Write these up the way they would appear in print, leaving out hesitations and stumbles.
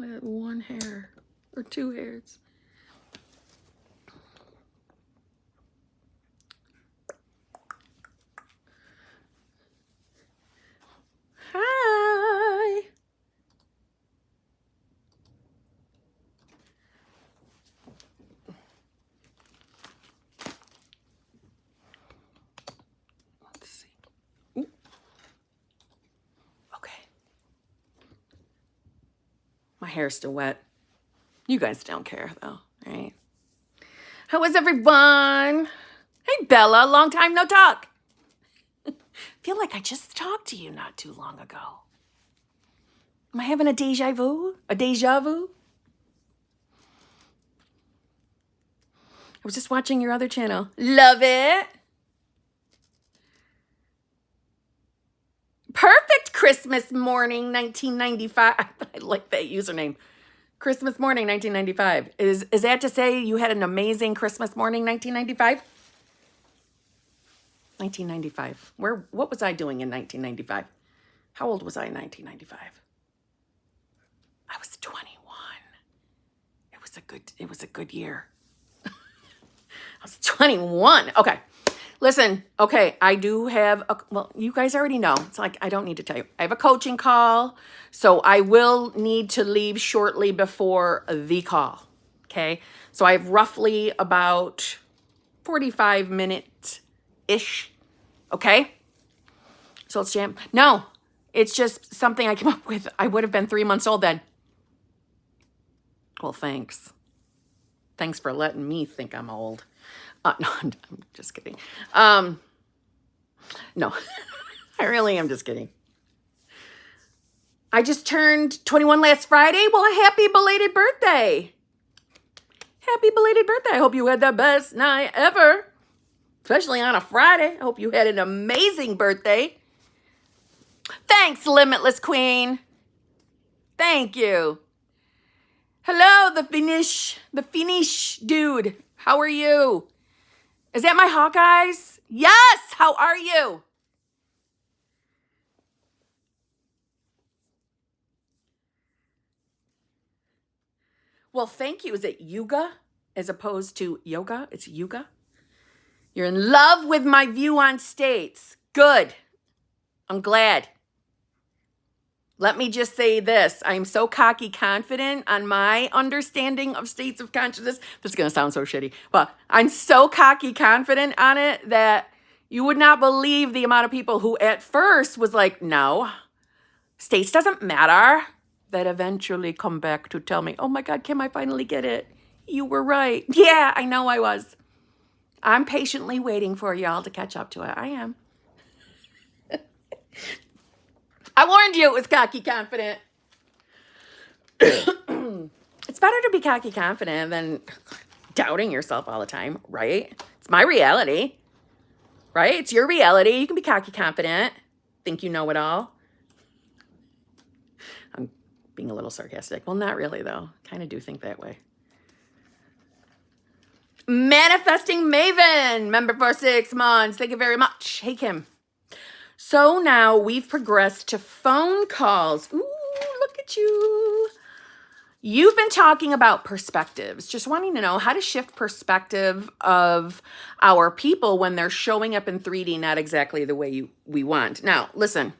I had one hair or two hairs. Hi. Let's see. Ooh. Okay. My hair's still wet. You guys don't care though, right? How is everyone? Hey Bella, long time no talk. Feel like I just talked to you not too long ago. Am I having a deja vu? A deja vu? I was just watching your other channel. Love it. Perfect Christmas morning, 1995. I like that username. Christmas morning, 1995. Is that to say you had an amazing Christmas morning, 1995? 1995. What was I doing in 1995? How old was I in 1995? I was 21. It was a good year. I was 21. Okay. Listen, okay, I do have well, you guys already know. It's like I don't need to tell you. I have a coaching call, so I will need to leave shortly before the call. Okay? So I have roughly about 45 minutes-ish. Okay? So let's jam. No, it's just something I came up with. I would have been 3 months old then. Well, thanks. Thanks for letting me think I'm old. No, I'm just kidding. No, I really am just kidding. I just turned 21 last Friday. Well, a happy belated birthday. Happy belated birthday. I hope you had the best night ever, especially on a Friday. I hope you had an amazing birthday. Thanks, Limitless Queen. Thank you. Hello, the Finnish dude. How are you? Is that my Hawkeyes? Yes, how are you? Well, thank you. Is it yoga as opposed to yoga? It's yoga. You're in love with my view on states. Good. I'm glad. Let me just say this. I am so cocky confident on my understanding of states of consciousness. This is going to sound so shitty, but I'm so cocky confident on it that you would not believe the amount of people who at first was like, no, states doesn't matter, that eventually come back to tell me, oh my God, Kim, I finally get it. You were right. Yeah, I know I was. I'm patiently waiting for y'all to catch up to it. I am. I warned you it was cocky confident. It's better to be cocky confident than doubting yourself all the time, right? It's my reality, right? It's your reality. You can be cocky confident, think you know it all. I'm being a little sarcastic. Well, not really, though. Kind of do think that way. Manifesting Maven, member for 6 months. Thank you very much. Hey, Kim. So now we've progressed to phone calls. Ooh, look at you. You've been talking about perspectives, just wanting to know how to shift perspective of our people when they're showing up in 3D, not exactly the way we want. Now, listen,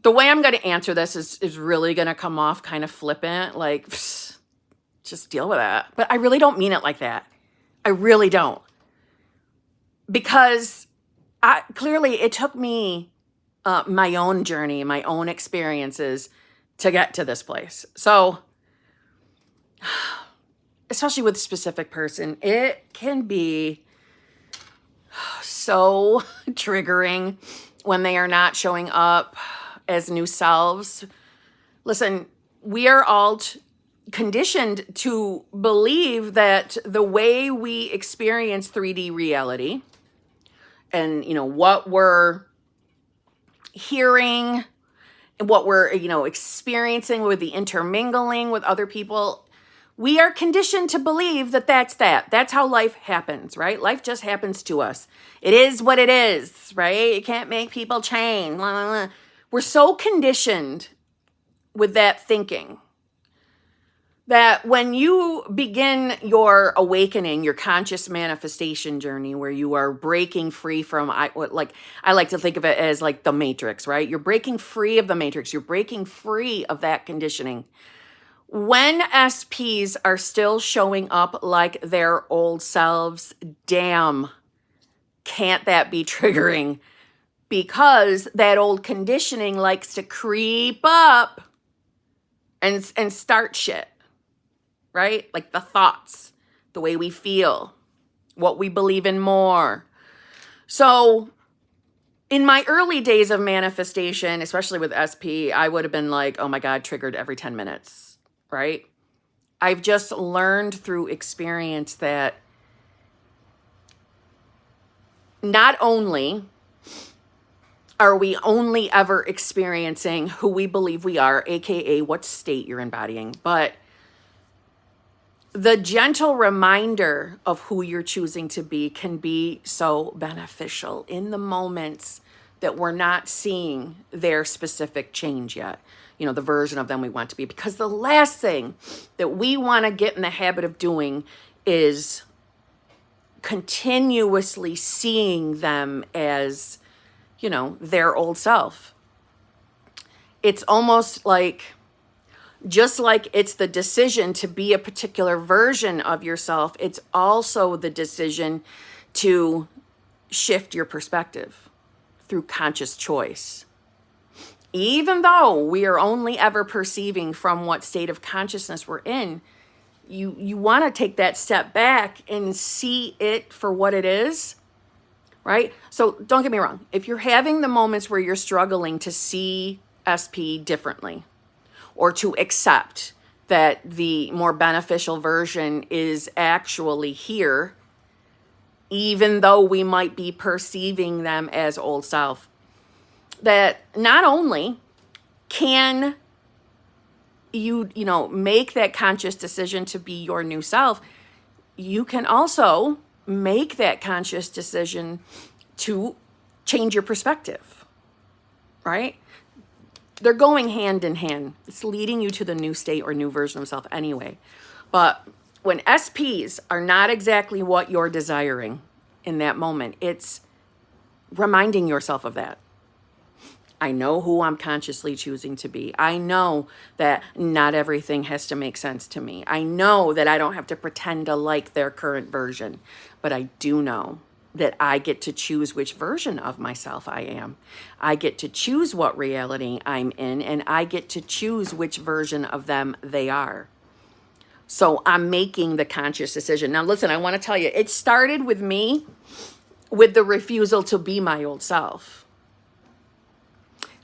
the way I'm going to answer this is really going to come off kind of flippant, like, pfft, just deal with that. But I really don't mean it like that. I really don't. Because clearly it took me my own journey, my own experiences to get to this place. So, especially with a specific person, it can be so triggering when they are not showing up as new selves. Listen, we are all conditioned to believe that the way we experience 3D reality and, what we're hearing and what we're, experiencing with the intermingling with other people, we are conditioned to believe that that's that. That's how life happens, right? Life just happens to us. It is what it is, right? You can't make people change. Blah, blah, blah. We're so conditioned with that thinking. that when you begin your awakening, your conscious manifestation journey, where you are breaking free from, I like to think of it as like the matrix, right? You're breaking free of the matrix. You're breaking free of that conditioning. When SPs are still showing up like their old selves, damn, can't that be triggering? Because that old conditioning likes to creep up and start shit. Right? Like the thoughts, the way we feel, what we believe in more. So in my early days of manifestation, especially with SP, I would have been like, oh my God, triggered every 10 minutes, right? I've just learned through experience that not only are we only ever experiencing who we believe we are, AKA what state you're embodying, but the gentle reminder of who you're choosing to be can be so beneficial in the moments that we're not seeing their specific change yet. You know, the version of them we want to be. Because the last thing that we want to get in the habit of doing is continuously seeing them as, you know, their old self. It's almost like, just like it's the decision to be a particular version of yourself, it's also the decision to shift your perspective through conscious choice. Even though we are only ever perceiving from what state of consciousness we're in, you want to take that step back and see it for what it is, right? So don't get me wrong. If you're having the moments where you're struggling to see SP differently, or to accept that the more beneficial version is actually here, even though we might be perceiving them as old self, that not only can you make that conscious decision to be your new self, you can also make that conscious decision to change your perspective, right? They're going hand in hand. It's leading you to the new state or new version of self anyway. But when SPs are not exactly what you're desiring in that moment, it's reminding yourself of that. I know who I'm consciously choosing to be. I know that not everything has to make sense to me. I know that I don't have to pretend to like their current version, but I do know that I get to choose which version of myself I am. I get to choose what reality I'm in, and I get to choose which version of them they are. So I'm making the conscious decision. Now, listen, I want to tell you, it started with me with the refusal to be my old self.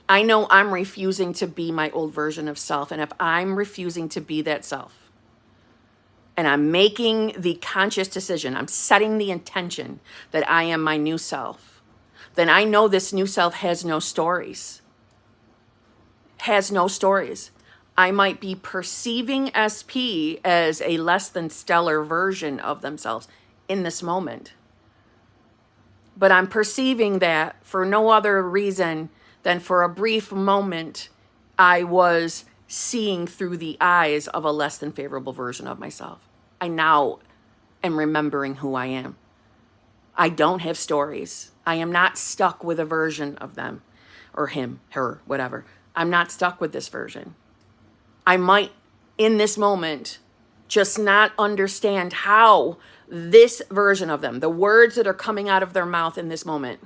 I know I'm refusing to be my old version of self, and if I'm refusing to be that self, and I'm making the conscious decision, I'm setting the intention that I am my new self, then I know this new self has no stories. Has no stories. I might be perceiving SP as a less than stellar version of themselves in this moment. But I'm perceiving that for no other reason than for a brief moment I was seeing through the eyes of a less than favorable version of myself. I now am remembering who I am. I don't have stories. I am not stuck with a version of them or him, her, whatever. I'm not stuck with this version. I might, in this moment, just not understand how this version of them, the words that are coming out of their mouth in this moment,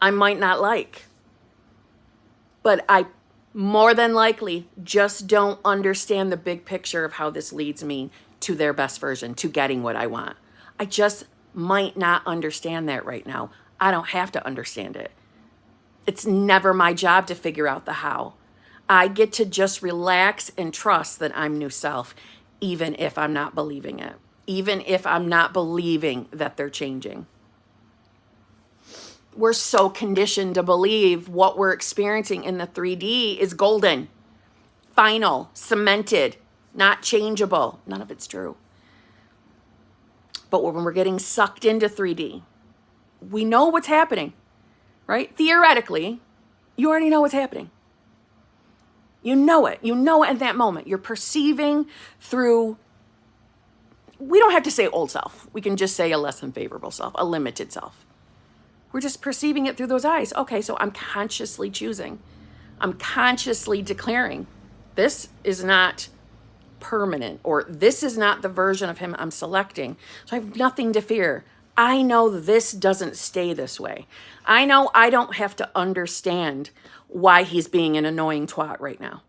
I might not like. But I more than likely just don't understand the big picture of how this leads me to their best version, to getting what I want. I just might not understand that right now. I don't have to understand it. It's never my job to figure out the how. I get to just relax and trust that I'm new self, even if I'm not believing it, even if I'm not believing that they're changing. We're so conditioned to believe what we're experiencing in the 3D is golden, final, cemented, not changeable. None of it's true. But when we're getting sucked into 3D, we know what's happening, right? Theoretically, you already know what's happening. You know it. You know it at that moment. You're perceiving through, we don't have to say old self. We can just say a less than favorable self, a limited self. We're just perceiving it through those eyes. Okay, so I'm consciously choosing. I'm consciously declaring this is not permanent, or this is not the version of him I'm selecting. So I have nothing to fear. I know this doesn't stay this way. I know I don't have to understand why he's being an annoying twat right now.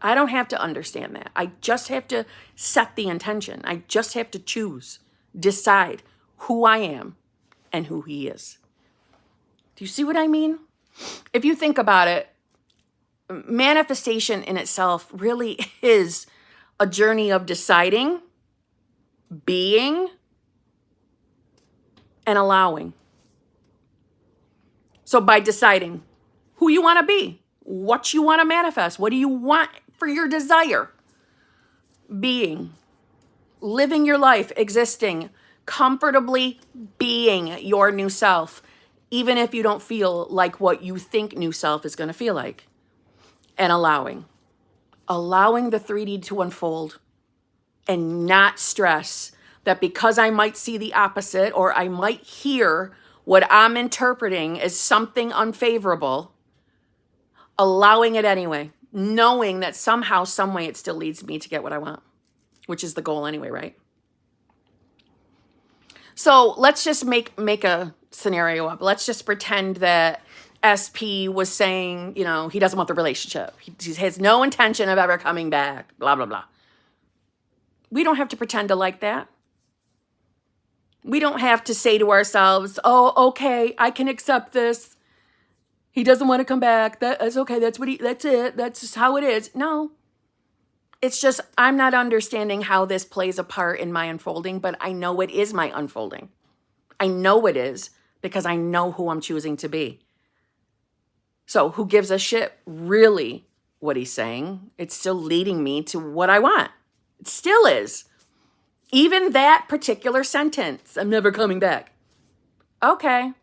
I don't have to understand that. I just have to set the intention. I just have to choose, decide who I am and who he is. Do you see what I mean? If you think about it, manifestation in itself really is a journey of deciding, being, and allowing. So by deciding who you want to be, what you want to manifest, what do you want for your desire, being, living your life, existing, comfortably being your new self, even if you don't feel like what you think new self is going to feel like, and allowing the 3D to unfold and not stress that because I might see the opposite or I might hear what I'm interpreting as something unfavorable, allowing it anyway, knowing that somehow, some way it still leads me to get what I want, which is the goal anyway, right? So let's just make a scenario up. Let's just pretend that SP was saying, he doesn't want the relationship. He has no intention of ever coming back, blah, blah, blah. We don't have to pretend to like that. We don't have to say to ourselves, oh, okay, I can accept this. He doesn't want to come back. That's okay. That's it. That's just how it is. No. It's just, I'm not understanding how this plays a part in my unfolding, but I know it is my unfolding. I know it is because I know who I'm choosing to be. So who gives a shit really what he's saying? It's still leading me to what I want. It still is. Even that particular sentence, I'm never coming back. Okay.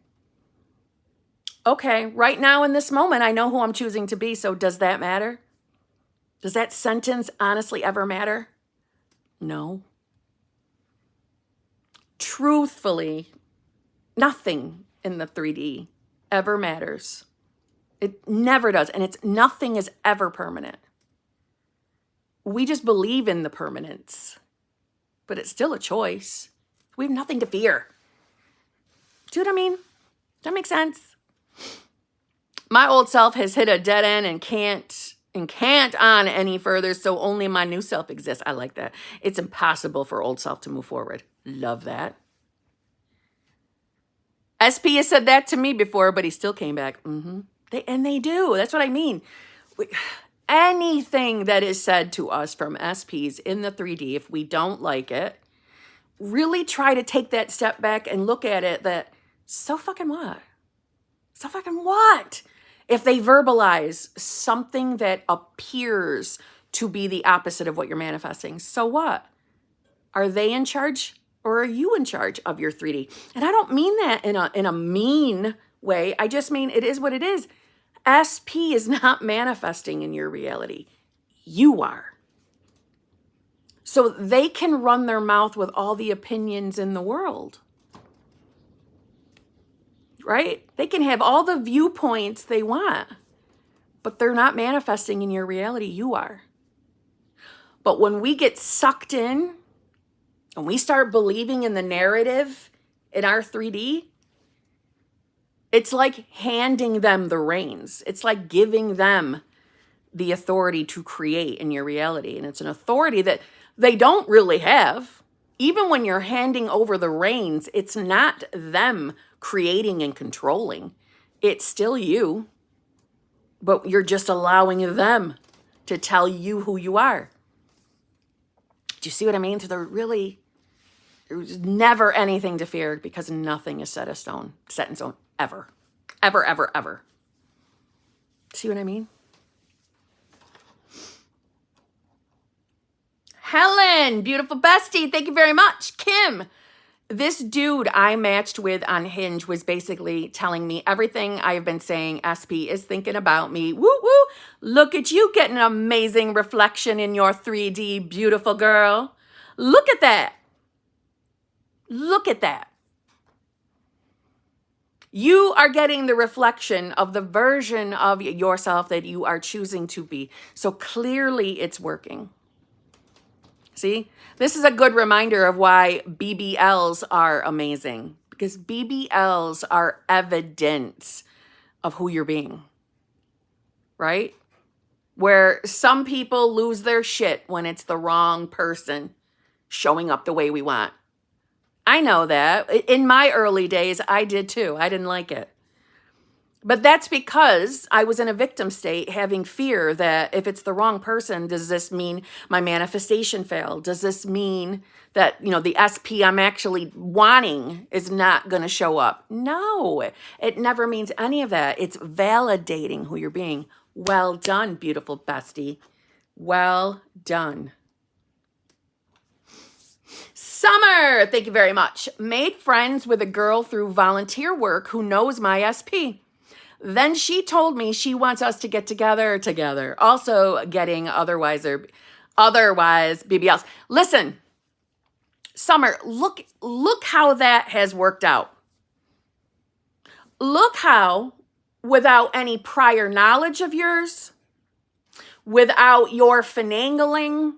Right now in this moment, I know who I'm choosing to be. So does that matter? Does that sentence honestly ever matter? No. Truthfully, nothing in the 3D ever matters. It never does. And nothing is ever permanent. We just believe in the permanence, but it's still a choice. We have nothing to fear. Do you know what I mean? Does that make sense? My old self has hit a dead end and can't on any further, so only my new self exists. I like that. It's impossible for old self to move forward. Love that. SP has said that to me before, but he still came back. They do. That's what I mean. Anything that is said to us from SPs in the 3D, if we don't like it, really try to take that step back and look at it that, so fucking what? So fucking what? If they verbalize something that appears to be the opposite of what you're manifesting, so what? Are they in charge or are you in charge of your 3D? And I don't mean that in a mean way. I just mean it is what it is. SP is not manifesting in your reality. You are. So they can run their mouth with all the opinions in the world. Right? They can have all the viewpoints they want, but they're not manifesting in your reality. You are. But when we get sucked in and we start believing in the narrative in our 3D, it's like handing them the reins. It's like giving them the authority to create in your reality. And it's an authority that they don't really have. Even when you're handing over the reins, it's not them creating and controlling. It's still you. But you're just allowing them to tell you who you are. Do you see what I mean? So there's never anything to fear because nothing is set in stone. Ever. Ever, ever, ever. See what I mean? Helen, beautiful bestie. Thank you very much. Kim, this dude I matched with on Hinge was basically telling me everything I have been saying SP is thinking about me. Woo woo. Look at you getting an amazing reflection in your 3D, beautiful girl. Look at that. Look at that. You are getting the reflection of the version of yourself that you are choosing to be. So clearly it's working. See, this is a good reminder of why BBLs are amazing, because BBLs are evidence of who you're being, right? Where some people lose their shit when it's the wrong person showing up the way we want. I know that. In my early days, I did too. I didn't like it. But that's because I was in a victim state, having fear that if it's the wrong person, does this mean my manifestation failed? Does this mean that, the SP I'm actually wanting is not going to show up? No, it never means any of that. It's validating who you're being. Well done, beautiful bestie. Well done. Summer, thank you very much. Made friends with a girl through volunteer work who knows my SP. Then she told me she wants us to get together. Also getting otherwise BBLs. Listen, Summer, look how that has worked out. Look how, without any prior knowledge of yours, without your finagling,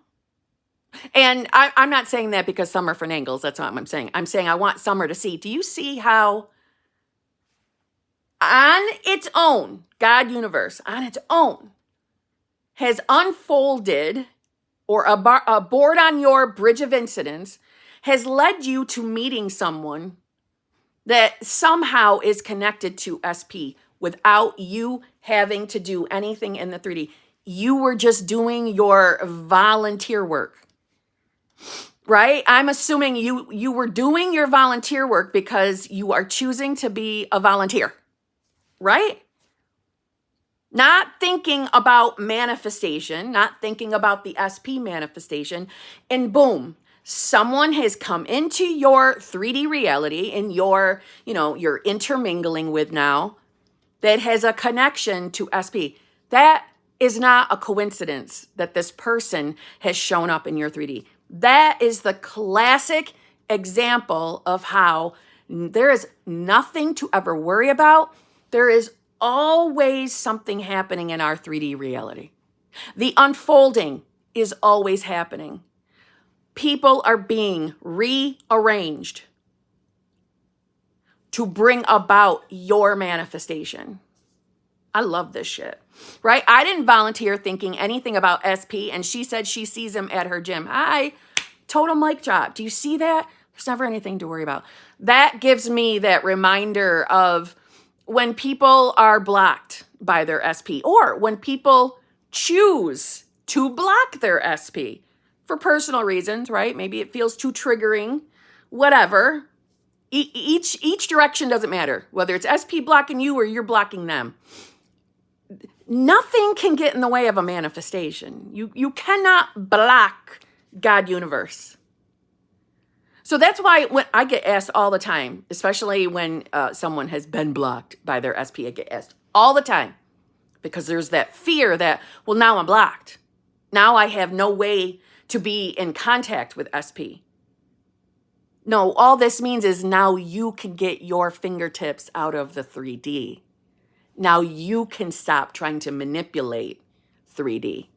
and I'm not saying that because Summer finagles, that's not what I'm saying. I'm saying I want Summer to see. Do you see how on its own, God universe, on its own, has unfolded, or a board on your bridge of incidents has led you to meeting someone that somehow is connected to SP without you having to do anything in the 3D. You were just doing your volunteer work, right? I'm assuming you were doing your volunteer work because you are choosing to be a volunteer, right? Not thinking about manifestation, not thinking about the SP manifestation, and boom, someone has come into your 3D reality and you're intermingling with now that has a connection to SP. That is not a coincidence that this person has shown up in your 3D. That is the classic example of how there is nothing to ever worry about. There is always something happening in our 3D reality. The unfolding is always happening. People are being rearranged to bring about your manifestation. I love this shit, right? I didn't volunteer thinking anything about SP, and she said she sees him at her gym. Hi, total mic drop. Do you see that? There's never anything to worry about. That gives me that reminder of when people are blocked by their SP, or when people choose to block their SP for personal reasons, right? Maybe it feels too triggering, whatever. Each direction doesn't matter, whether it's SP blocking you or you're blocking them. Nothing can get in the way of a manifestation. You cannot block God universe. So that's why when I get asked all the time, especially when someone has been blocked by their SP, I get asked all the time because there's that fear that, well, now I'm blocked. Now I have no way to be in contact with SP. No, all this means is now you can get your fingertips out of the 3D. Now you can stop trying to manipulate 3D.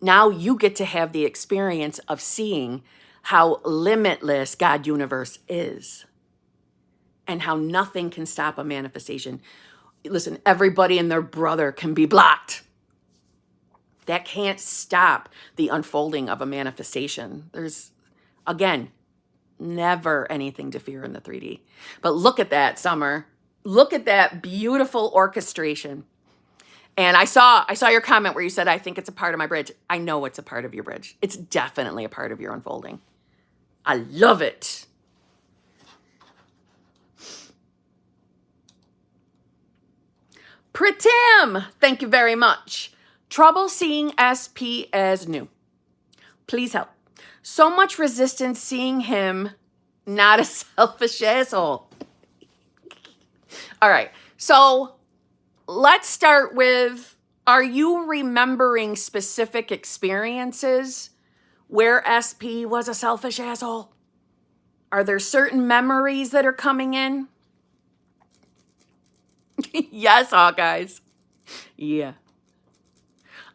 Now you get to have the experience of seeing how limitless God universe is and how nothing can stop a manifestation. Listen, everybody and their brother can be blocked. That can't stop the unfolding of a manifestation. There's, again, never anything to fear in the 3D. But look at that, Summer. Look at that beautiful orchestration. And I saw your comment where you said, I think it's a part of my bridge. I know it's a part of your bridge. It's definitely a part of your unfolding. I love it. Pritim, thank you very much. Trouble seeing SP as new. Please help. So much resistance seeing him not a selfish asshole. All right, so let's start with Are you remembering specific experiences where SP was a selfish asshole? Are there certain memories that are coming in? Yes, Hawkeyes. Yeah.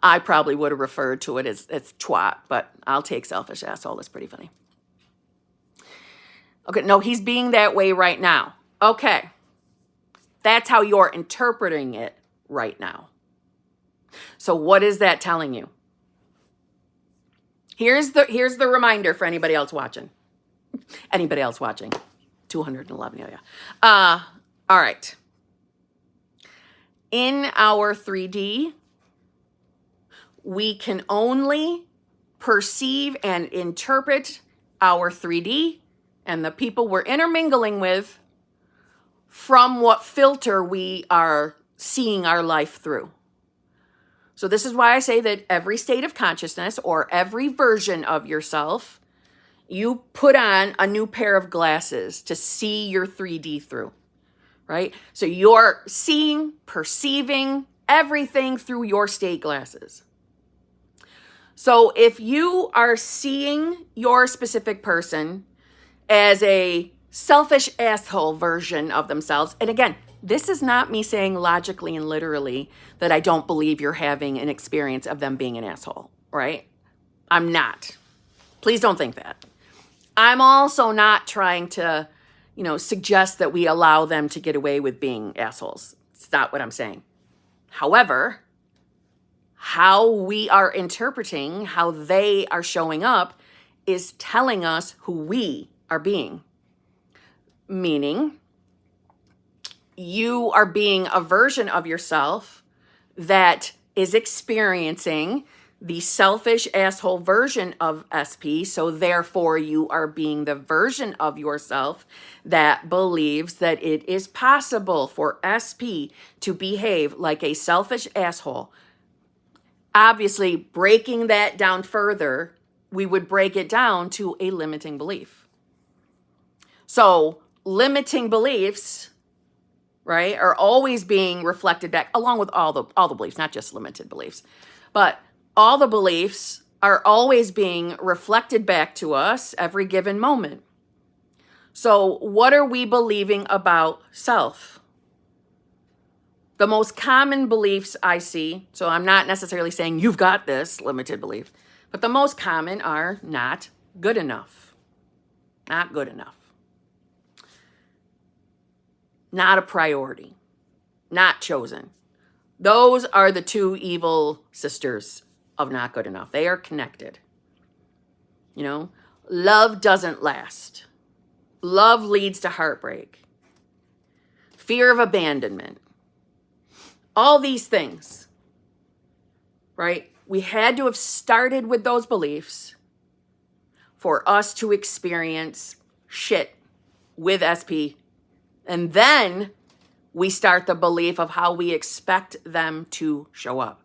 I probably would have referred to it as twat, but I'll take selfish asshole. That's pretty funny. Okay, no, he's being that way right now. Okay. That's how you're interpreting it right now. So what is that telling you? Here's the reminder for anybody else watching. Anybody else watching? 211, yeah. All right. In our 3D, we can only perceive and interpret our 3D and the people we're intermingling with from what filter we are seeing our life through. So this is why I say that every state of consciousness or every version of yourself, you put on a new pair of glasses to see your 3D through, right? So you're seeing, perceiving everything through your state glasses. So if you are seeing your specific person as a selfish asshole version of themselves, and again, this is not me saying logically and literally that I don't believe you're having an experience of them being an asshole, right? I'm not. Please don't think that. I'm also not trying to, suggest that we allow them to get away with being assholes. It's not what I'm saying. However, how we are interpreting how they are showing up is telling us who we are being. Meaning, you are being a version of yourself that is experiencing the selfish asshole version of SP. So therefore you are being the version of yourself that believes that it is possible for SP to behave like a selfish asshole. Obviously, breaking that down further, we would break it down to a limiting belief. So limiting beliefs, right, are always being reflected back along with all the beliefs, not just limited beliefs, but all the beliefs are always being reflected back to us every given moment. So what are we believing about self? The most common beliefs I see, so I'm not necessarily saying you've got this limited belief, but the most common are not good enough. Not good enough. Not a priority. Not chosen. Those are the two evil sisters of not good enough. They are connected. Love doesn't last. Love leads to heartbreak. Fear of abandonment. All these things, right? We had to have started with those beliefs for us to experience shit with SP. And then we start the belief of how we expect them to show up.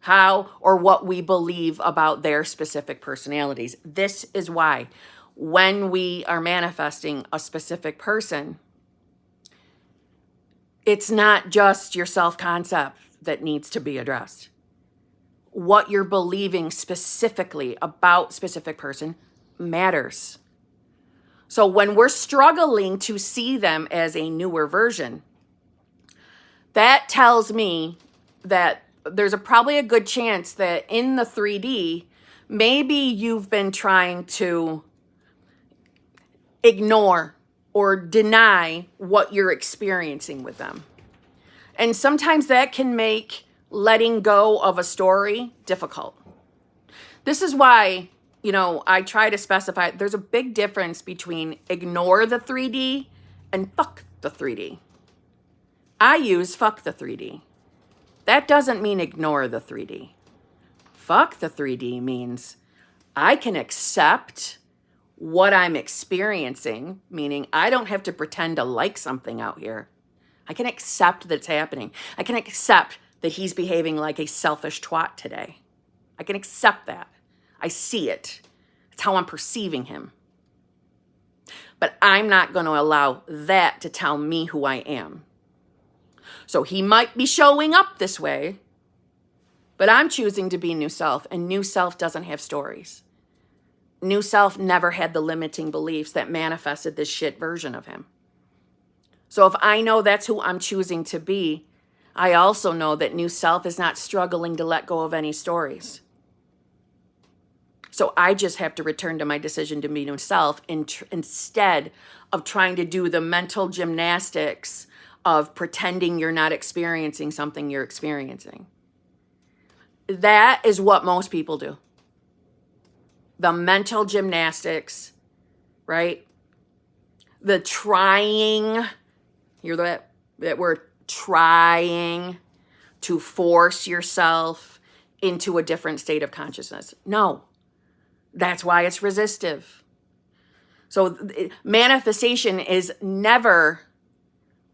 How or what we believe about their specific personalities. This is why when we are manifesting a specific person, it's not just your self-concept that needs to be addressed. What you're believing specifically about specific person matters. So when we're struggling to see them as a newer version, that tells me that there's probably a good chance that in the 3D, maybe you've been trying to ignore or deny what you're experiencing with them. And sometimes that can make letting go of a story difficult. This is why, I try to specify there's a big difference between ignore the 3D and fuck the 3D. I use fuck the 3D. That doesn't mean ignore the 3D. Fuck the 3D means I can accept what I'm experiencing, meaning I don't have to pretend to like something out here. I can accept that it's happening. I can accept that he's behaving like a selfish twat today. I can accept that. I see it. It's how I'm perceiving him. But I'm not going to allow that to tell me who I am. So he might be showing up this way, But I'm choosing to be new self, and new self doesn't have stories. New self never had the limiting beliefs that manifested this shit version of him. So if I know that's who I'm choosing to be, I also know that new self is not struggling to let go of any stories. So I just have to return to my decision to be new self instead of trying to do the mental gymnastics of pretending you're not experiencing something you're experiencing. That is what most people do. The mental gymnastics, right? The trying, hear that word, trying to force yourself into a different state of consciousness. No, that's why it's resistive. So manifestation is never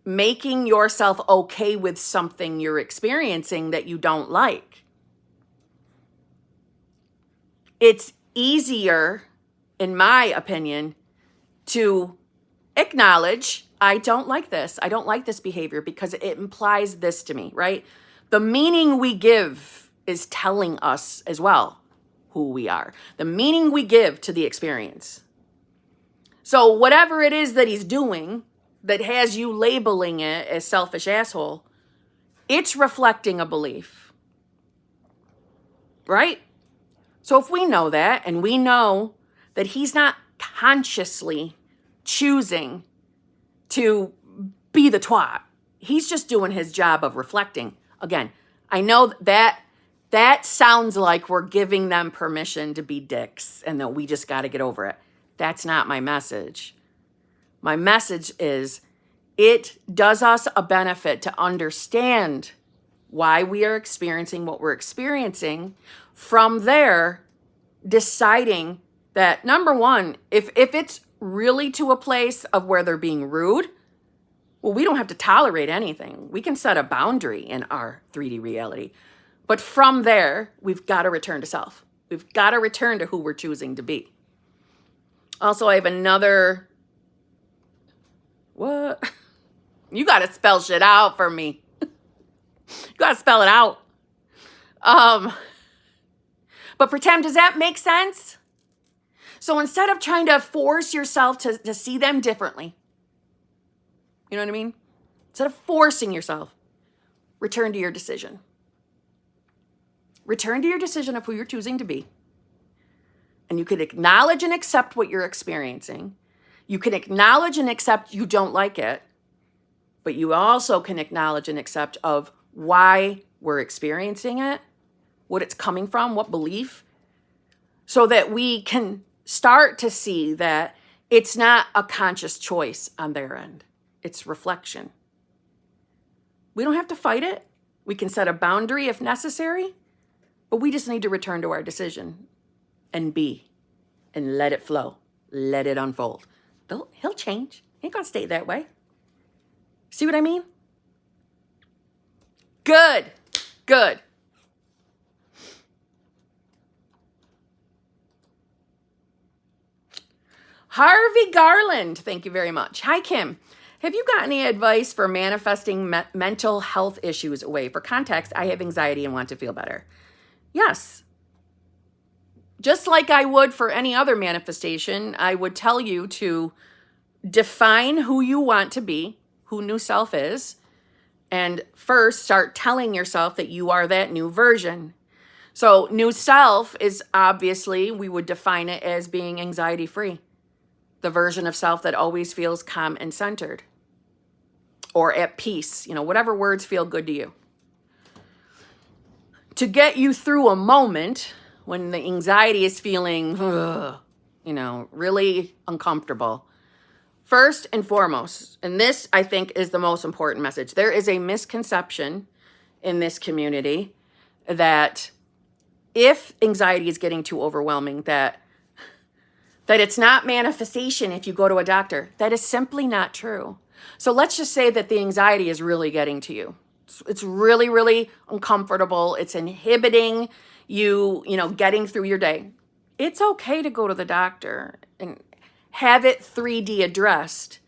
making yourself okay with something you're experiencing that you don't like. It's easier, in my opinion, to acknowledge, I don't like this. I don't like this behavior because it implies this to me, right? The meaning we give is telling us as well who we are. The meaning we give to the experience. So whatever it is that he's doing that has you labeling it as selfish asshole, it's reflecting a belief, right? So if we know that, and we know that he's not consciously choosing to be the twat, he's just doing his job of reflecting. Again, I know that sounds like we're giving them permission to be dicks and that we just got to get over it. That's not my message. My message is it does us a benefit to understand why we are experiencing what we're experiencing. From there, deciding that, number one, if it's really to a place of where they're being rude, well, we don't have to tolerate anything. We can set a boundary in our 3D reality. But from there, we've got to return to self. We've got to return to who we're choosing to be. Also, I have another... What? You got to spell shit out for me. You got to spell it out. But pretend, does that make sense? So instead of trying to force yourself to see them differently, you know what I mean? Instead of forcing yourself, return to your decision. Return to your decision of who you're choosing to be. And you can acknowledge and accept what you're experiencing. You can acknowledge and accept you don't like it. But you also can acknowledge and accept of why we're experiencing it, what it's coming from, what belief, so that we can start to see that it's not a conscious choice on their end. It's reflection. We don't have to fight it. We can set a boundary if necessary, but we just need to return to our decision and be and let it flow. Let it unfold. He'll change. He ain't gonna stay that way. See what I mean? Good. Good. Harvey Garland, thank you very much. Hi, Kim. Have you got any advice for manifesting mental health issues away? For context, I have anxiety and want to feel better. Yes. Just like I would for any other manifestation, I would tell you to define who you want to be, who new self is, and first start telling yourself that you are that new version. So new self is obviously, we would define it as being anxiety-free. The version of self that always feels calm and centered or at peace, whatever words feel good to you. To get you through a moment when the anxiety is feeling, really uncomfortable. First and foremost, and this I think is the most important message, there is a misconception in this community that if anxiety is getting too overwhelming, that it's not manifestation if you go to a doctor. That is simply not true. So let's just say that the anxiety is really getting to you. It's really, really uncomfortable. It's inhibiting you, getting through your day. It's okay to go to the doctor and have it 3D addressed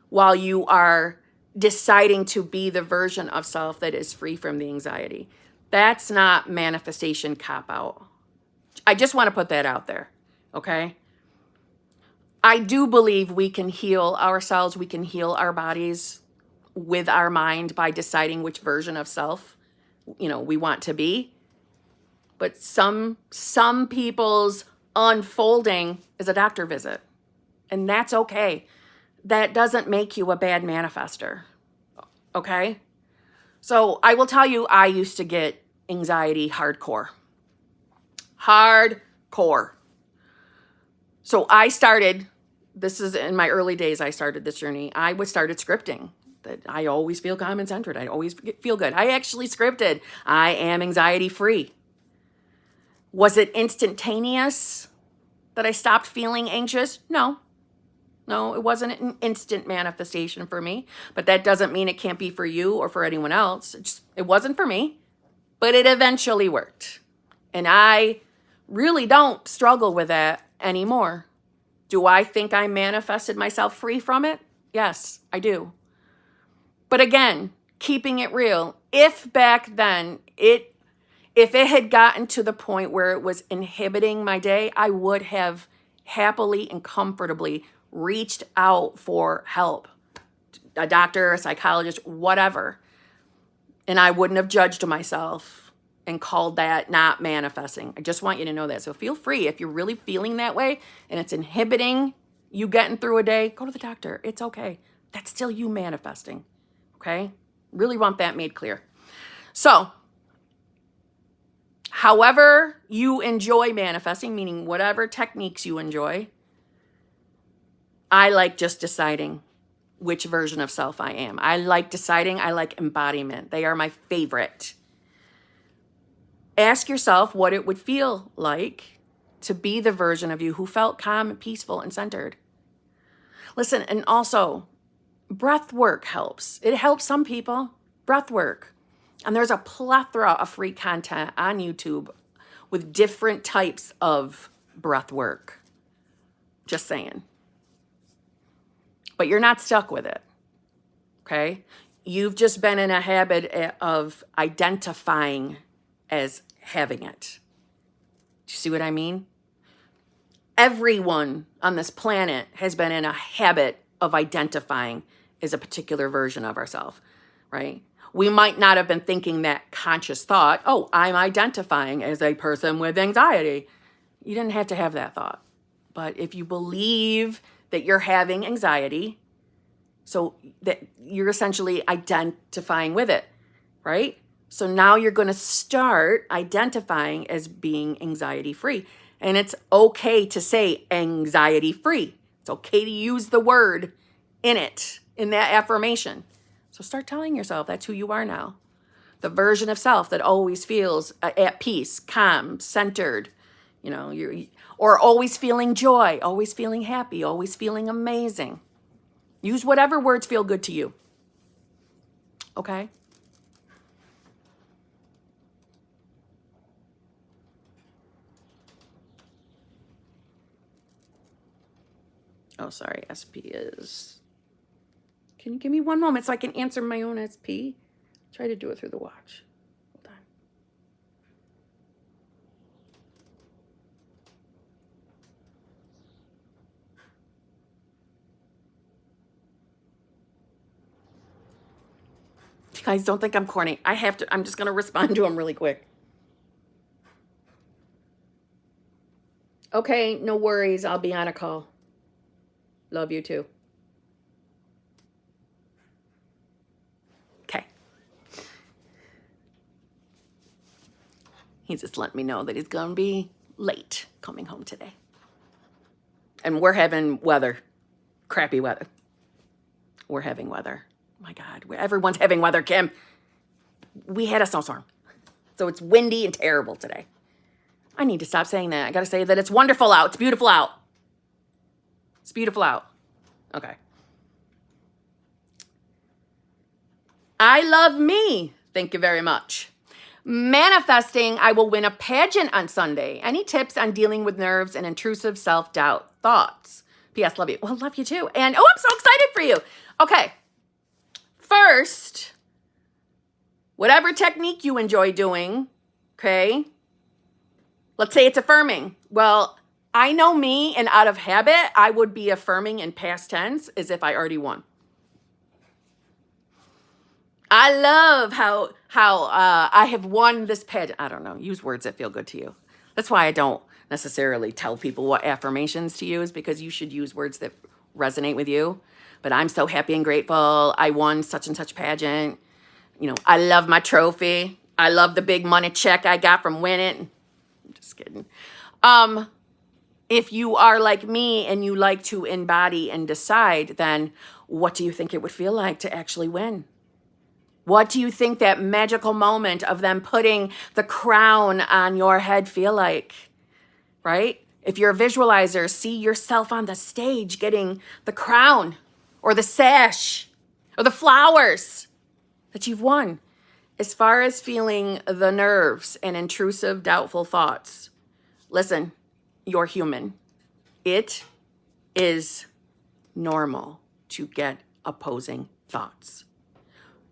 while you are deciding to be the version of self that is free from the anxiety. That's not manifestation cop-out. I just want to put that out there, okay? I do believe we can heal ourselves, we can heal our bodies with our mind by deciding which version of self, we want to be. But some people's unfolding is a doctor visit, and that's okay. That doesn't make you a bad manifester, okay? So I will tell you, I used to get anxiety hardcore. So I started, this is in my early days, I started this journey. I started scripting that I always feel calm and centered. I always feel good. I actually scripted, I am anxiety free. Was it instantaneous that I stopped feeling anxious? No, it wasn't an instant manifestation for me, but that doesn't mean it can't be for you or for anyone else. It wasn't for me, but it eventually worked. And I really don't struggle with that anymore. Do I think I manifested myself free from it? Yes, I do. But again, keeping it real, if back then if it had gotten to the point where it was inhibiting my day, I would have happily and comfortably reached out for help. A doctor, a psychologist, whatever. And I wouldn't have judged myself and called that not manifesting. I just want you to know that. So feel free, if you're really feeling that way and it's inhibiting you getting through a day, go to the doctor. It's okay. That's still you manifesting. Okay? Really want that made clear. So, however you enjoy manifesting, meaning whatever techniques you enjoy, I like just deciding which version of self I am. I like deciding, I like embodiment. They are my favorite. Ask yourself what it would feel like to be the version of you who felt calm, peaceful, and centered. Listen, and also, breath work helps. It helps some people. Breath work. And there's a plethora of free content on YouTube with different types of breath work. Just saying. But you're not stuck with it, okay? You've just been in a habit of identifying as having it. Do you see what I mean? Everyone on this planet has been in a habit of identifying as a particular version of ourselves, right? We might not have been thinking that conscious thought, oh, I'm identifying as a person with anxiety. You didn't have to have that thought. But if you believe that you're having anxiety, so that you're essentially identifying with it, right? So now you're going to start identifying as being anxiety free. And it's okay to say anxiety free. It's okay to use the word in it, in that affirmation. So start telling yourself that's who you are now. The version of self that always feels at peace, calm, centered, or always feeling joy, always feeling happy, always feeling amazing. Use whatever words feel good to you. Okay? Oh, sorry. SP is... Can you give me one moment so I can answer my own SP? Try to do it through the watch. Hold on. You guys don't think I'm corny. I'm just going to respond to them really quick. Okay, no worries. I'll be on a call. Love you too. Okay. He's just letting me know that he's going to be late coming home today. And we're having weather. Crappy weather. We're having weather. My God, everyone's having weather, Kim. We had a snowstorm. So it's windy and terrible today. I need to stop saying that. I got to say that it's wonderful out. It's beautiful out. It's beautiful out. Okay. I love me. Thank you very much. Manifesting, I will win a pageant on Sunday. Any tips on dealing with nerves and intrusive self-doubt thoughts? P.S. Love you. Well, love you too. And I'm so excited for you. Okay. First, Whatever technique you enjoy doing, okay? Let's say it's affirming. Well, I know me, and out of habit, I would be affirming in past tense as if I already won. I love how I have won this pageant. I don't know. Use words that feel good to you. That's why I don't necessarily tell people what affirmations to use, because you should use words that resonate with you. But I'm so happy and grateful. I won such and such pageant. You know, I love my trophy. I love the big money check I got from winning. I'm just kidding. If you are like me and you like to embody and decide, then what do you think it would feel like to actually win? What do you think that magical moment of them putting the crown on your head feel like, right? If you're a visualizer, see yourself on the stage getting the crown or the sash or the flowers that you've won. As far as feeling the nerves and intrusive, doubtful thoughts, listen, you're human. It is normal to get opposing thoughts.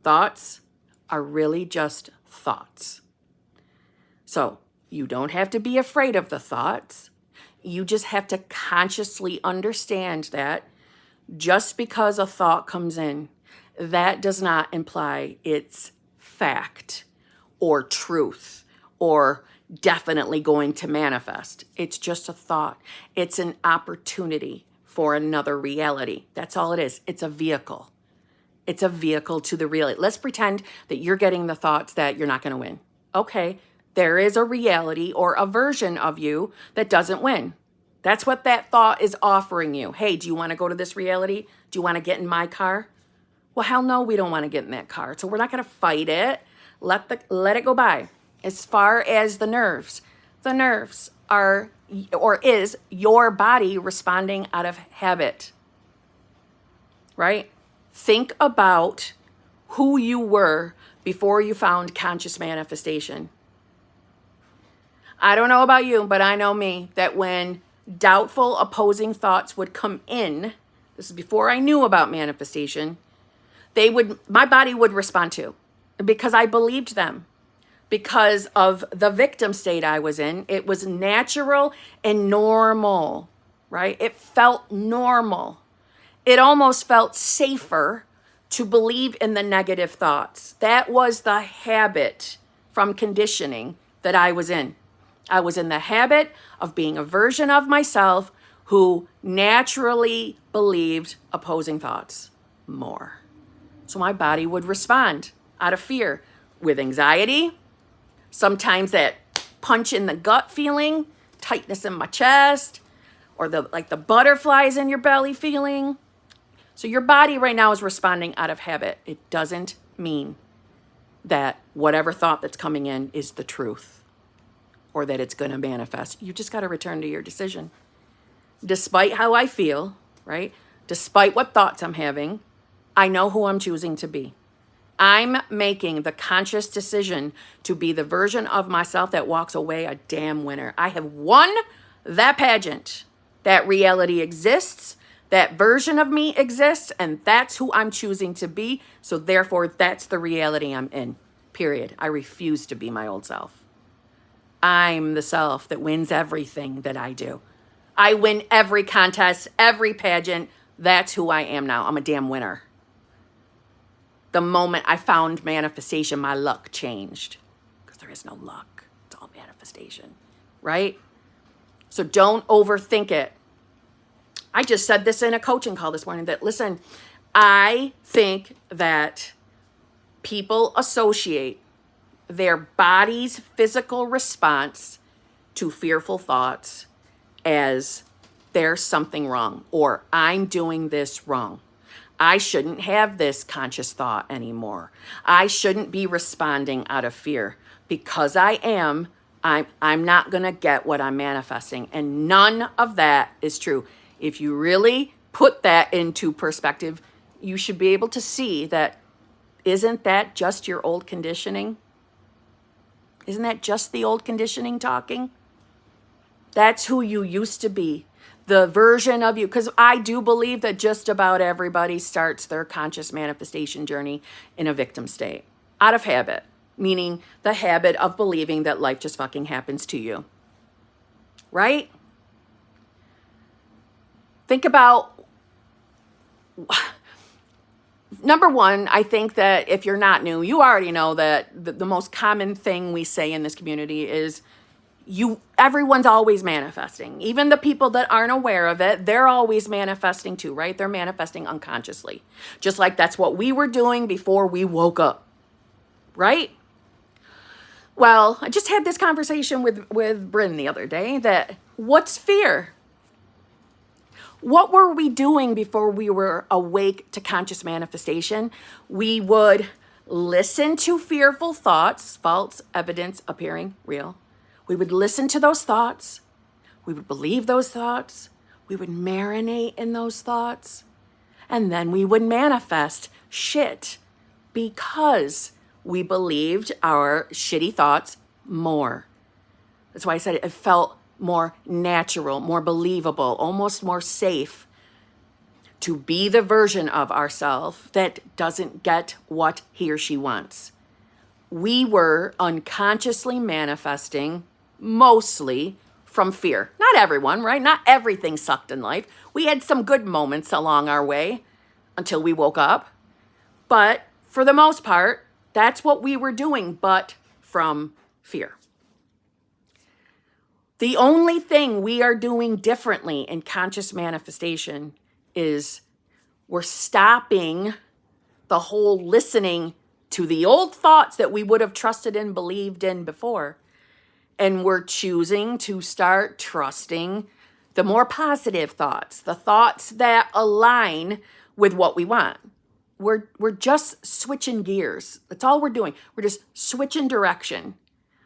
Thoughts are really just thoughts. So you don't have to be afraid of the thoughts. You just have to consciously understand that just because a thought comes in, that does not imply it's fact or truth or definitely going to manifest. It's just a thought. It's an opportunity for another reality. That's all it is. It's a vehicle. It's a vehicle to the reality. Let's pretend that you're getting the thoughts that you're not going to win. Okay, there is a reality or a version of you that doesn't win. That's what that thought is offering you. Hey, do you want to go to this reality? Do you want to get in my car? Well, hell no, we don't want to get in that car. So we're not going to fight it. Let it go by. As far as the nerves are, or is your body responding out of habit, right? Think about who you were before you found conscious manifestation. I don't know about you, but I know me, that when doubtful, opposing thoughts would come in, this is before I knew about manifestation, my body would respond to, because I believed them. Because of the victim state I was in, it was natural and normal, right? It felt normal. It almost felt safer to believe in the negative thoughts. That was the habit from conditioning that I was in. I was in the habit of being a version of myself who naturally believed opposing thoughts more. So my body would respond out of fear with anxiety, sometimes that punch in the gut feeling, tightness in my chest, or the butterflies in your belly feeling. So your body right now is responding out of habit. It doesn't mean that whatever thought that's coming in is the truth or that it's going to manifest. You just got to return to your decision. Despite how I feel, right? Despite what thoughts I'm having, I know who I'm choosing to be. I'm making the conscious decision to be the version of myself that walks away a damn winner. I have won that pageant. That reality exists. That version of me exists, and that's who I'm choosing to be. So therefore, that's the reality I'm in, period. I refuse to be my old self. I'm the self that wins everything that I do. I win every contest, every pageant. That's who I am now. I'm a damn winner. The moment I found manifestation, my luck changed. Because there is no luck. It's all manifestation, right? So don't overthink it. I just said this in a coaching call this morning that, listen, I think that people associate their body's physical response to fearful thoughts as there's something wrong, or I'm doing this wrong. I shouldn't have this conscious thought anymore. I shouldn't be responding out of fear. Because I am, I'm not going to get what I'm manifesting. And none of that is true. If you really put that into perspective, you should be able to see that, isn't that just your old conditioning? Isn't that just the old conditioning talking? That's who you used to be. The version of you, because I do believe that just about everybody starts their conscious manifestation journey in a victim state, out of habit. meaning the habit of believing that life just fucking happens to you. Right? Think about, number one, I think that if you're not new, you already know that the most common thing we say in this community is everyone's always manifesting. Even the people that aren't aware of it, they're always manifesting too, right? They're manifesting unconsciously. Just like that's what we were doing before we woke up, right? Well, I just had this conversation with Bryn the other day that what's fear? What were we doing before we were awake to conscious manifestation? We would listen to fearful thoughts, false evidence appearing real. We would listen to those thoughts. We would believe those thoughts. We would marinate in those thoughts. And then we would manifest shit because we believed our shitty thoughts more. That's why I said it felt more natural, more believable, almost more safe to be the version of ourselves that doesn't get what he or she wants. We were unconsciously manifesting mostly from fear. Not everyone, right? Not everything sucked in life. We had some good moments along our way until we woke up. But for the most part, that's what we were doing, but from fear. The only thing we are doing differently in conscious manifestation is we're stopping the whole listening to the old thoughts that we would have trusted and believed in before. And we're choosing to start trusting the more positive thoughts, the thoughts that align with what we want. We're just switching gears. That's all we're doing. We're just switching direction.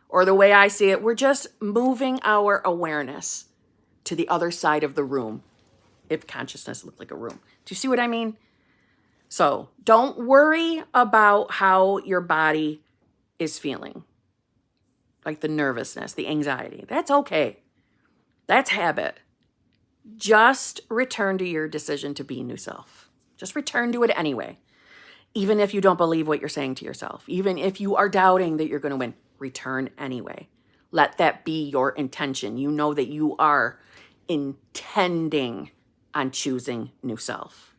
Or the way I see it, we're just moving our awareness to the other side of the room, if consciousness looked like a room. Do you see what I mean? So don't worry about how your body is feeling, like the nervousness, the anxiety. That's okay. That's habit. Just return to your decision to be new self. Just return to it anyway. Even if you don't believe what you're saying to yourself, even if you are doubting that you're going to win, return anyway. Let that be your intention. You know that you are intending on choosing new self.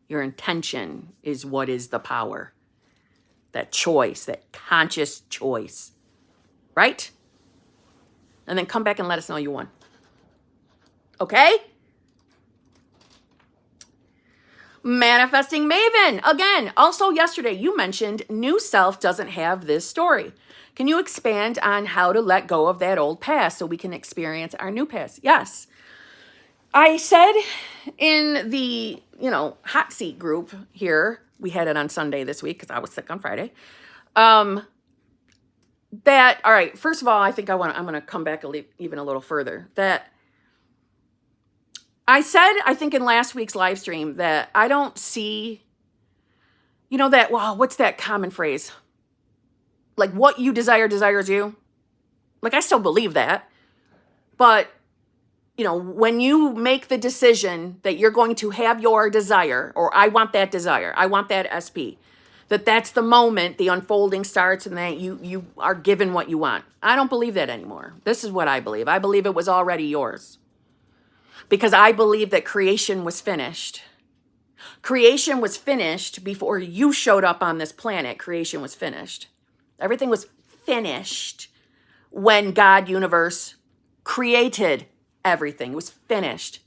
Your intention is what is the power. That choice, that conscious choice. Right? And then come back and let us know you won. Okay? Manifesting Maven. Again, also yesterday you mentioned new self doesn't have this story. Can you expand on how to let go of that old past so we can experience our new past? Yes. I said in the, hot seat group here, we had it on Sunday this week because I was sick on Friday. That, all right, first of all, I think I'm going to come back even a little further. That I said, I think in last week's live stream that I don't see, what's that common phrase? Like what you desire desires you. Like I still believe that. But, when you make the decision that you're going to have your desire, or I want that desire, I want that SP, that's the moment the unfolding starts and that you are given what you want. I don't believe that anymore. This is what I believe. I believe it was already yours. Because I believe that creation was finished. Creation was finished before you showed up on this planet. Creation was finished. Everything was finished when God, universe, created everything. It was finished.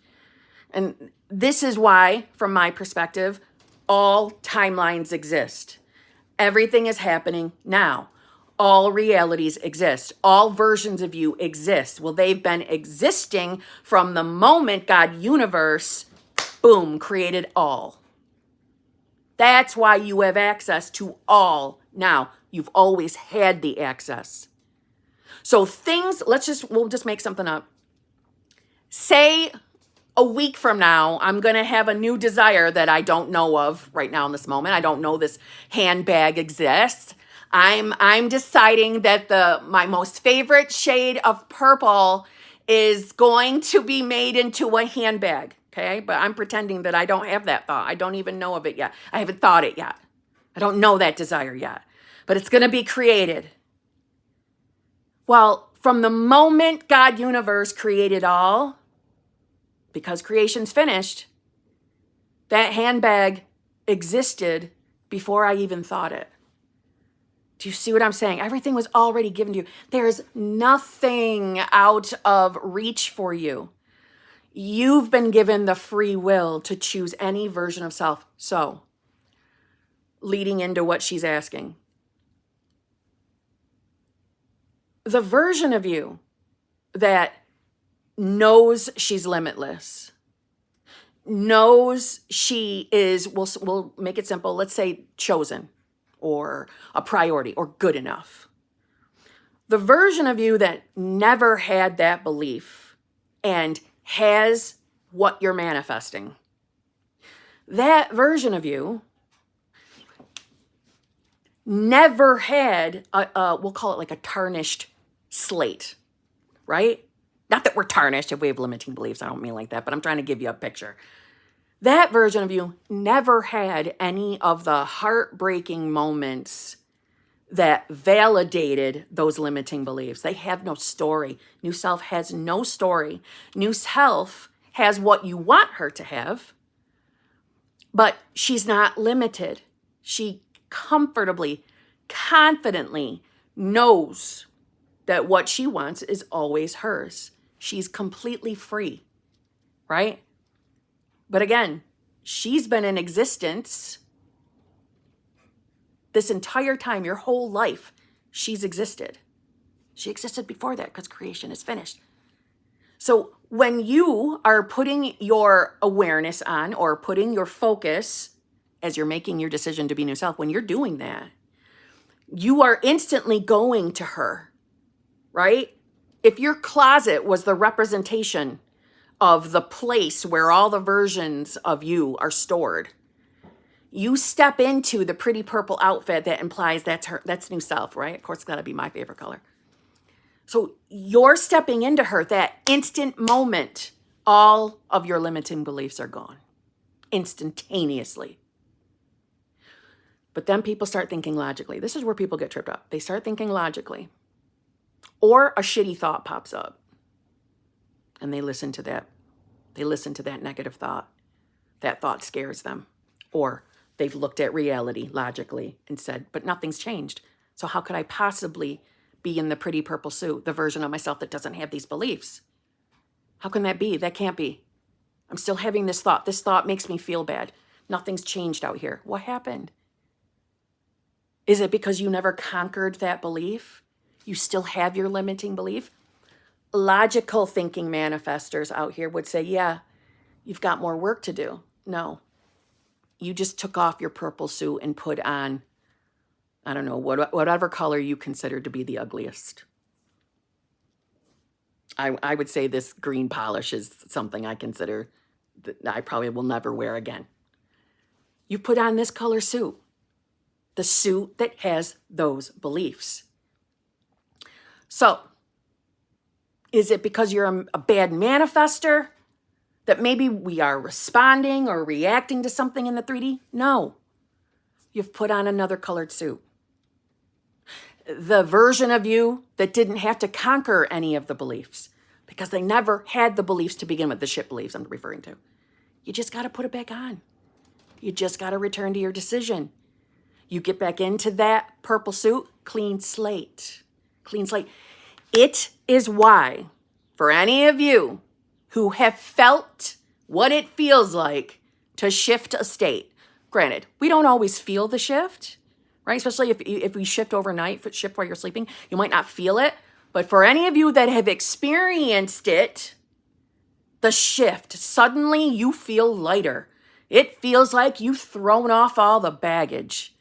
And this is why, from my perspective, all timelines exist. Everything is happening now. All realities exist. All versions of you exist. Well, they've been existing from the moment God, universe, boom, created all. That's why you have access to all now. You've always had the access. So things, we'll just make something up. Say a week from now, I'm going to have a new desire that I don't know of right now in this moment. I don't know this handbag exists. I'm deciding that my most favorite shade of purple is going to be made into a handbag. Okay. But I'm pretending that I don't have that thought. I don't even know of it yet. I haven't thought it yet. I don't know that desire yet. but it's going to be created. Well, from the moment God universe created all, because creation's finished, that handbag existed before I even thought it. Do you see what I'm saying? Everything was already given to you. There's nothing out of reach for you. You've been given the free will to choose any version of self. So, leading into what she's asking, the version of you that knows she's limitless, knows she is, we'll make it simple, let's say chosen, or a priority, or good enough. The version of you that never had that belief and has what you're manifesting, that version of you never had we'll call it like a tarnished slate, right? Not that we're tarnished if we have limiting beliefs. I don't mean like that, but I'm trying to give you a picture. That version of you never had any of the heartbreaking moments that validated those limiting beliefs. They have no story. New self has no story. New self has what you want her to have, but she's not limited. She comfortably, confidently knows that what she wants is always hers. She's completely free, right? But again, she's been in existence this entire time, your whole life, she's existed. She existed before that because creation is finished. So when you are putting your awareness on or putting your focus as you're making your decision to be new self, when you're doing that, you are instantly going to her, right? If your closet was the representation of the place where all the versions of you are stored, you step into the pretty purple outfit that implies that's new self, right? Of course, it's got to be my favorite color. So you're stepping into her, that instant moment, all of your limiting beliefs are gone instantaneously. But then people start thinking logically. This is where people get tripped up. They start thinking logically, or a shitty thought pops up and they listen to that. They listen to that negative thought. That thought scares them. Or they've looked at reality logically and said, but nothing's changed. So how could I possibly be in the pretty purple suit, the version of myself that doesn't have these beliefs? How can that be? That can't be. I'm still having this thought. This thought makes me feel bad. Nothing's changed out here. What happened? Is it because you never conquered that belief? You still have your limiting belief? Logical thinking manifestors out here would say, yeah, you've got more work to do. No. You just took off your purple suit and put on, I don't know, whatever color you consider to be the ugliest. I would say this green polish is something I consider that I probably will never wear again. You put on this color suit, the suit that has those beliefs. So, is it because you're a bad manifester that maybe we are responding or reacting to something in the 3D? No. You've put on another colored suit. The version of you that didn't have to conquer any of the beliefs because they never had the beliefs to begin with, the shit beliefs I'm referring to. You just got to put it back on. You just got to return to your decision. You get back into that purple suit, clean slate. Clean slate. It is why, for any of you who have felt what it feels like to shift a state, granted, we don't always feel the shift, right? Especially if we shift overnight, shift while you're sleeping, you might not feel it. But for any of you that have experienced it, the shift, suddenly you feel lighter. It feels like you've thrown off all the baggage,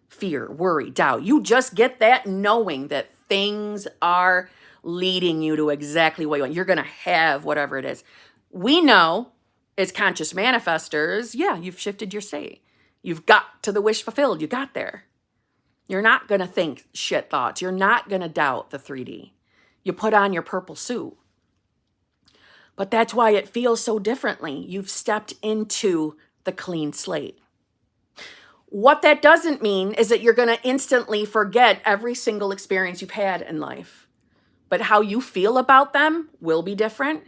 fear, worry, doubt. You just get that knowing that things are leading you to exactly what you want. You're going to have whatever it is. We know as conscious manifestors, yeah, you've shifted your state. You've got to the wish fulfilled. You got there. You're not going to think shit thoughts. You're not going to doubt the 3D. You put on your purple suit. But that's why it feels so differently. You've stepped into the clean slate. What that doesn't mean is that you're going to instantly forget every single experience you've had in life. But how you feel about them will be different.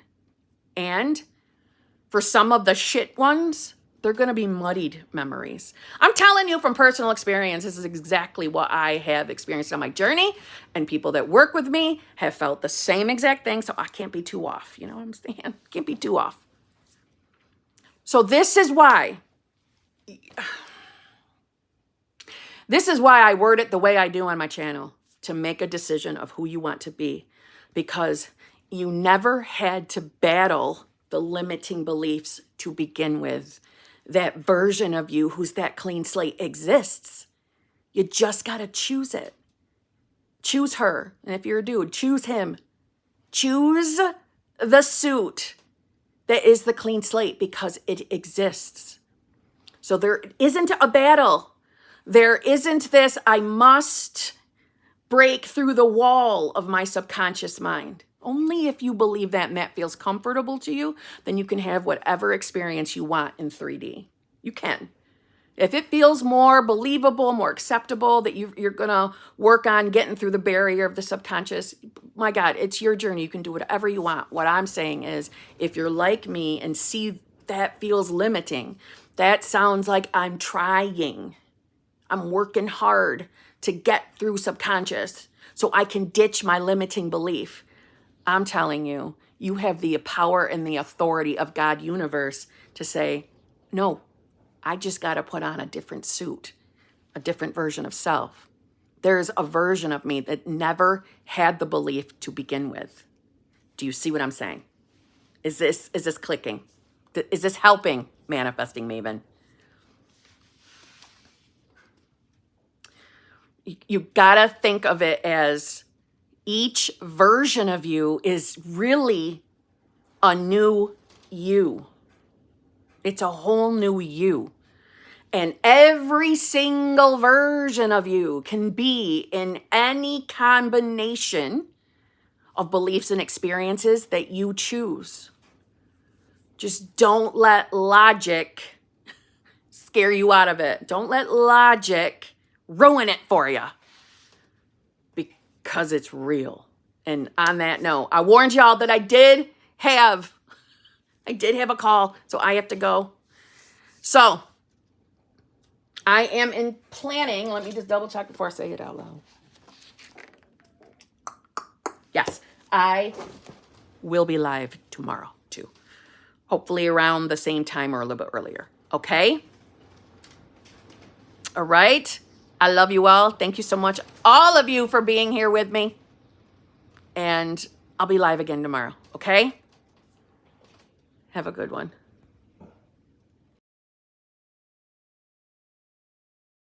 And for some of the shit ones, they're going to be muddied memories. I'm telling you from personal experience, this is exactly what I have experienced on my journey. And people that work with me have felt the same exact thing. So I can't be too off. You know what I'm saying? Can't be too off. So this is why I word it the way I do on my channel, to make a decision of who you want to be, because you never had to battle the limiting beliefs to begin with. That version of you who's that clean slate exists. You just got to choose it. Choose her. And if you're a dude, choose him. Choose the suit that is the clean slate, because it exists. So there isn't a battle. There isn't this, I must break through the wall of my subconscious mind. Only if you believe that mat feels comfortable to you, then you can have whatever experience you want in 3D. You can. If it feels more believable, more acceptable, that you're going to work on getting through the barrier of the subconscious, my God, it's your journey. You can do whatever you want. What I'm saying is, if you're like me and see that feels limiting, that sounds like I'm trying. I'm working hard to get through subconscious so I can ditch my limiting belief. I'm telling you, you have the power and the authority of God universe to say, no, I just got to put on a different suit, a different version of self. There's a version of me that never had the belief to begin with. Do you see what I'm saying? Is this clicking? Is this helping, Manifesting Maven? You gotta think of it as each version of you is really a new you. It's a whole new you. And every single version of you can be in any combination of beliefs and experiences that you choose. Just don't let logic scare you out of it. Don't let logic ruin it for you, because it's real. And on that note, I warned y'all that I did have a call, so I have to go. So I am in planning. Let me just double check before I say it out loud. Yes, I will be live tomorrow too. Hopefully around the same time or a little bit earlier. Okay? All right. I love you all. Thank you so much, all of you, for being here with me. And I'll be live again tomorrow. Okay? Have a good one.